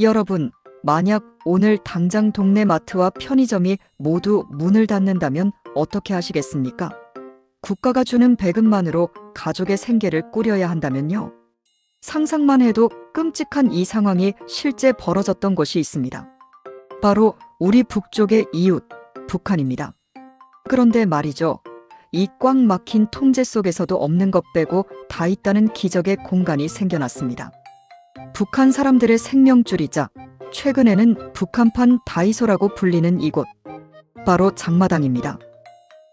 여러분, 만약 오늘 당장 동네 마트와 편의점이 모두 문을 닫는다면 어떻게 하시겠습니까? 국가가 주는 배급만으로 가족의 생계를 꾸려야 한다면요. 상상만 해도 끔찍한 이 상황이 실제 벌어졌던 곳이 있습니다. 바로 우리 북쪽의 이웃, 북한입니다. 그런데 말이죠. 이 꽉 막힌 통제 속에서도 없는 것 빼고 다 있다는 기적의 공간이 생겨났습니다. 북한 사람들의 생명줄이자 최근에는 북한판 다이소라고 불리는 이곳, 바로 장마당입니다.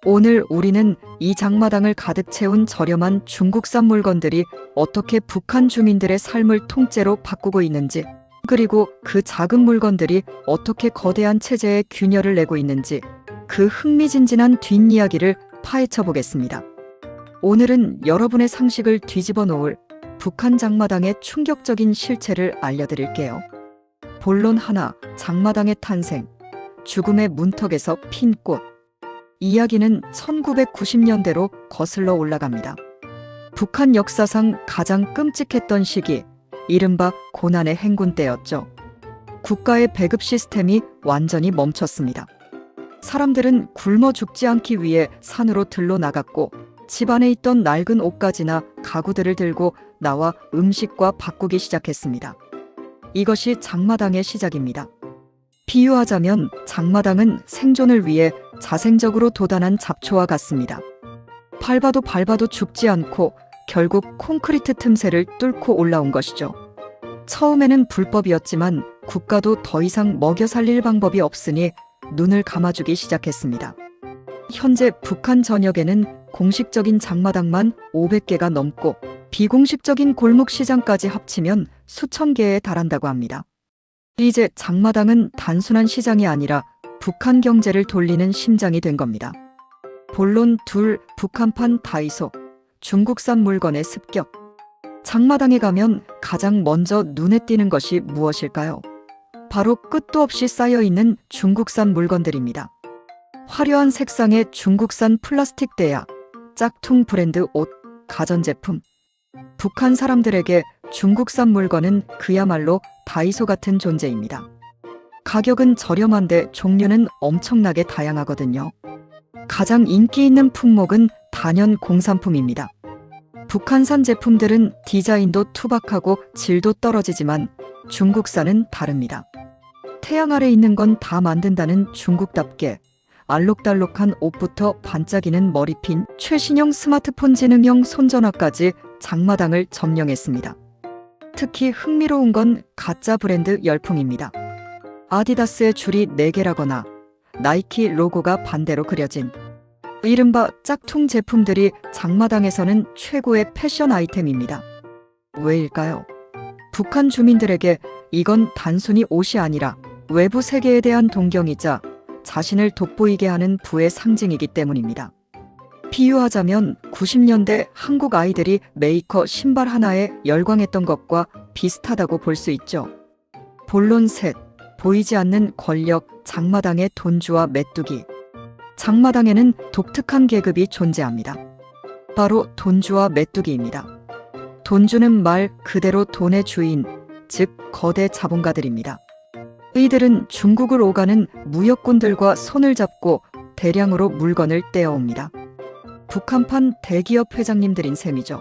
오늘 우리는 이 장마당을 가득 채운 저렴한 중국산 물건들이 어떻게 북한 주민들의 삶을 통째로 바꾸고 있는지, 그리고 그 작은 물건들이 어떻게 거대한 체제에 균열을 내고 있는지 그 흥미진진한 뒷이야기를 파헤쳐 보겠습니다. 오늘은 여러분의 상식을 뒤집어 놓을 북한 장마당의 충격적인 실체를 알려드릴게요. 본론 하나, 장마당의 탄생, 죽음의 문턱에서 핀 꽃. 이야기는 1990년대로 거슬러 올라갑니다. 북한 역사상 가장 끔찍했던 시기, 이른바 고난의 행군 때였죠. 국가의 배급 시스템이 완전히 멈췄습니다. 사람들은 굶어 죽지 않기 위해 산으로 들러 나갔고 집안에 있던 낡은 옷가지나 가구들을 들고 나와 음식과 바꾸기 시작했습니다. 이것이 장마당의 시작입니다. 비유하자면 장마당은 생존을 위해 자생적으로 도단한 잡초와 같습니다. 밟아도 죽지 않고 결국 콘크리트 틈새를 뚫고 올라온 것이죠. 처음에는 불법이었지만 국가도 더 이상 먹여 살릴 방법이 없으니 눈을 감아주기 시작했습니다. 현재 북한 전역에는 공식적인 장마당만 500개가 넘고 비공식적인 골목시장까지 합치면 수천 개에 달한다고 합니다. 이제 장마당은 단순한 시장이 아니라 북한 경제를 돌리는 심장이 된 겁니다. 본론 둘, 북한판 다이소, 중국산 물건의 습격. 장마당에 가면 가장 먼저 눈에 띄는 것이 무엇일까요? 바로 끝도 없이 쌓여있는 중국산 물건들입니다. 화려한 색상의 중국산 플라스틱 대야, 짝퉁 브랜드 옷, 가전제품. 북한 사람들에게 중국산 물건은 그야말로 다이소 같은 존재입니다. 가격은 저렴한데 종류는 엄청나게 다양하거든요. 가장 인기 있는 품목은 단연 공산품입니다. 북한산 제품들은 디자인도 투박하고 질도 떨어지지만 중국산은 다릅니다. 태양 아래 있는 건 다 만든다는 중국답게 알록달록한 옷부터 반짝이는 머리핀, 최신형 스마트폰 지능형 손전화까지 장마당을 점령했습니다. 특히 흥미로운 건 가짜 브랜드 열풍입니다. 아디다스의 줄이 4개라거나 나이키 로고가 반대로 그려진 이른바 짝퉁 제품들이 장마당에서는 최고의 패션 아이템입니다. 왜일까요? 북한 주민들에게 이건 단순히 옷이 아니라 외부 세계에 대한 동경이자 자신을 돋보이게 하는 부의 상징이기 때문입니다. 비유하자면 90년대 한국 아이들이 메이커 신발 하나에 열광했던 것과 비슷하다고 볼 수 있죠. 본론 셋, 보이지 않는 권력, 장마당의 돈주와 메뚜기. 장마당에는 독특한 계급이 존재합니다. 바로 돈주와 메뚜기입니다. 돈주는 말 그대로 돈의 주인, 즉 거대 자본가들입니다. 이들은 중국을 오가는 무역꾼들과 손을 잡고 대량으로 물건을 떼어옵니다. 북한판 대기업 회장님들인 셈이죠.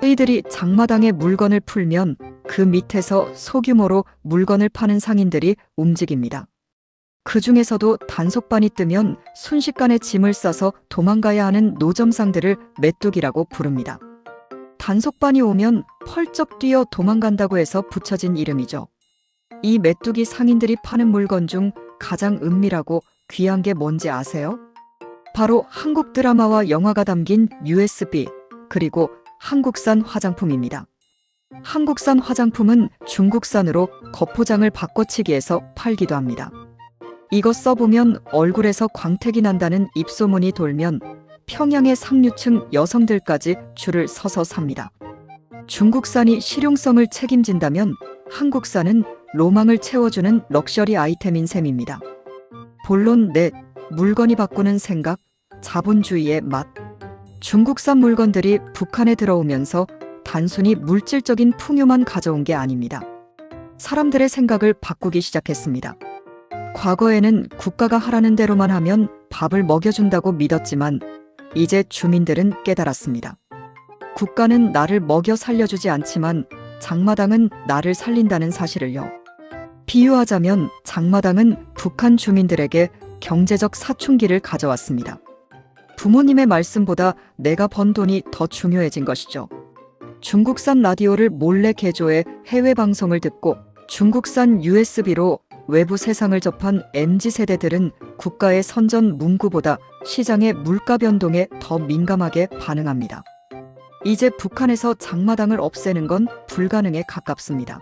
이들이 장마당에 물건을 풀면 그 밑에서 소규모로 물건을 파는 상인들이 움직입니다. 그 중에서도 단속반이 뜨면 순식간에 짐을 싸서 도망가야 하는 노점상들을 메뚜기라고 부릅니다. 단속반이 오면 펄쩍 뛰어 도망간다고 해서 붙여진 이름이죠. 이 메뚜기 상인들이 파는 물건 중 가장 은밀하고 귀한 게 뭔지 아세요? 바로 한국 드라마와 영화가 담긴 USB, 그리고 한국산 화장품입니다. 한국산 화장품은 중국산으로 겉포장을 바꿔치기해서 팔기도 합니다. 이거 써보면 얼굴에서 광택이 난다는 입소문이 돌면 평양의 상류층 여성들까지 줄을 서서 삽니다. 중국산이 실용성을 책임진다면 한국산은 로망을 채워주는 럭셔리 아이템인 셈입니다. 본론 넷, 물건이 바꾸는 생각, 자본주의의 맛. 중국산 물건들이 북한에 들어오면서 단순히 물질적인 풍요만 가져온 게 아닙니다. 사람들의 생각을 바꾸기 시작했습니다. 과거에는 국가가 하라는 대로만 하면 밥을 먹여준다고 믿었지만 이제 주민들은 깨달았습니다. 국가는 나를 먹여 살려주지 않지만 장마당은 나를 살린다는 사실을요. 비유하자면 장마당은 북한 주민들에게 경제적 사춘기를 가져왔습니다. 부모님의 말씀보다 내가 번 돈이 더 중요해진 것이죠. 중국산 라디오를 몰래 개조해 해외 방송을 듣고 중국산 USB로 외부 세상을 접한 MZ세대들은 국가의 선전 문구보다 시장의 물가 변동에 더 민감하게 반응합니다. 이제 북한에서 장마당을 없애는 건 불가능에 가깝습니다.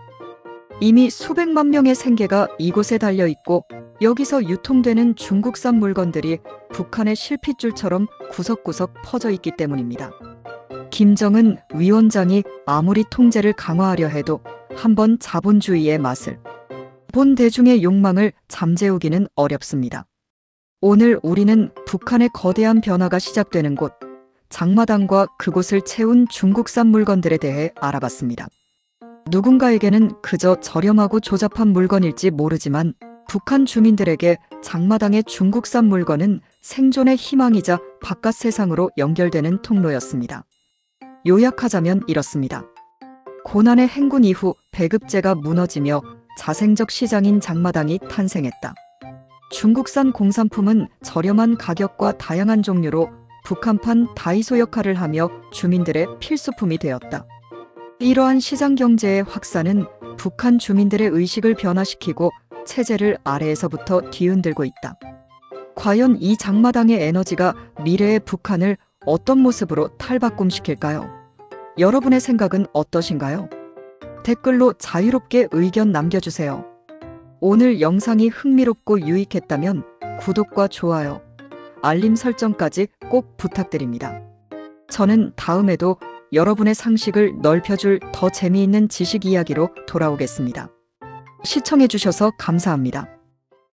이미 수백만 명의 생계가 이곳에 달려 있고 여기서 유통되는 중국산 물건들이 북한의 실핏줄처럼 구석구석 퍼져 있기 때문입니다. 김정은 위원장이 아무리 통제를 강화하려 해도 한번 자본주의의 맛을 본 대중의 욕망을 잠재우기는 어렵습니다. 오늘 우리는 북한의 거대한 변화가 시작되는 곳 장마당과 그곳을 채운 중국산 물건들에 대해 알아봤습니다. 누군가에게는 그저 저렴하고 조잡한 물건일지 모르지만 북한 주민들에게 장마당의 중국산 물건은 생존의 희망이자 바깥 세상으로 연결되는 통로였습니다. 요약하자면 이렇습니다. 고난의 행군 이후 배급제가 무너지며 자생적 시장인 장마당이 탄생했다. 중국산 공산품은 저렴한 가격과 다양한 종류로 북한판 다이소 역할을 하며 주민들의 필수품이 되었다. 이러한 시장 경제의 확산은 북한 주민들의 의식을 변화시키고 체제를 아래에서부터 뒤흔들고 있다. 과연 이 장마당의 에너지가 미래의 북한을 어떤 모습으로 탈바꿈시킬까요? 여러분의 생각은 어떠신가요? 댓글로 자유롭게 의견 남겨주세요. 오늘 영상이 흥미롭고 유익했다면 구독과 좋아요, 알림 설정까지 꼭 부탁드립니다. 저는 다음에도 여러분의 상식을 넓혀줄 더 재미있는 지식 이야기로 돌아오겠습니다. 시청해주셔서 감사합니다.